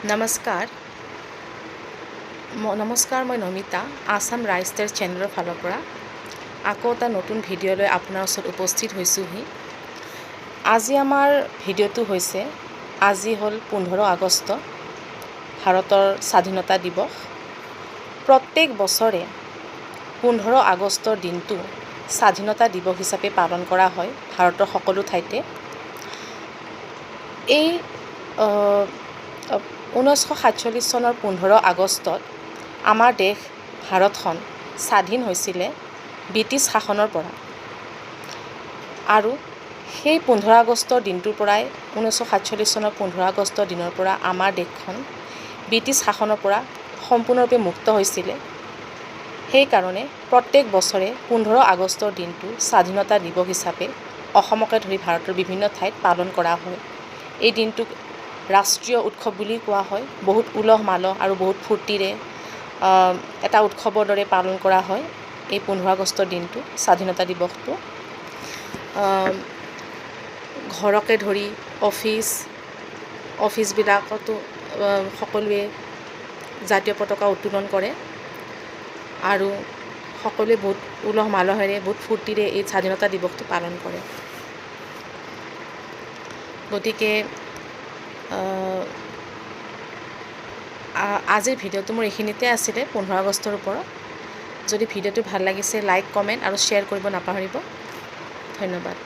নমস্কাৰ মই নমিতা আসাম ৰাইষ্টাৰ চেনেলৰ ফালৰ পৰা আকৌ এটা নতুন ভিডিঅ' লৈ আপোনাৰ ওচৰত উপস্থিত হৈছোহি। আজি আমাৰ ভিডিঅ'টো হৈছে আজি হ'ল 15 আগষ্ট ভাৰতৰ স্বাধীনতা দিৱস। প্ৰত্যেক বছৰে 15 আগষ্টৰ দিনটো স্বাধীনতা দিৱস হিচাপে পালন কৰা হয় ভাৰতৰ সকলো ঠাইতে। এই 1947 চনৰ 15 আগষ্টত আমাৰ দেশ ভাৰতখন স্বাধীন হৈছিলে ব্ৰিটিছ শাসনৰ পৰা, আৰু সেই 15 আগষ্টৰ দিনটোৰ পৰাই 1947 চনৰ 15 আগষ্টৰ দিনৰ পৰা আমাৰ দেশখন ব্ৰিটিছ শাসনৰ পৰা সম্পূৰ্ণৰূপে মুক্ত হৈছিলে। সেইকাৰণে প্ৰত্যেক বছৰে 15 আগষ্টৰ দিনটো স্বাধীনতা দিৱস হিচাপে অসমকে ধৰি ভাৰতৰ বিভিন্ন ঠাইত পালন কৰা হয়। এই দিনটোক ৰাষ্ট্ৰীয় উৎসৱ বুলি কোৱা হয়। বহুত উলহ মালহ আৰু বহুত ফূৰ্তিৰে এটা উৎসৱৰ দৰে পালন কৰা হয় এই 15 আগষ্টৰ দিনটো, স্বাধীনতা দিৱসটো। ঘৰকে ধৰি অফিচবিলাকতো সকলোৱে জাতীয় পতাকা উত্তোলন কৰে আৰু সকলোৱে বহুত উলহ মালহেৰে বহুত ফূৰ্তিৰে এই স্বাধীনতা দিৱসটো পালন কৰে। গতিকে আজিৰ ভিডিঅ'টো মোৰ এইখিনিতে আছিলে 15 আগষ্টৰ ওপৰত। যদি ভিডিঅ'টো ভাল লাগিছে লাইক, কমেণ্ট আৰু শ্বেয়াৰ কৰিব নাপাহৰিব। ধন্যবাদ।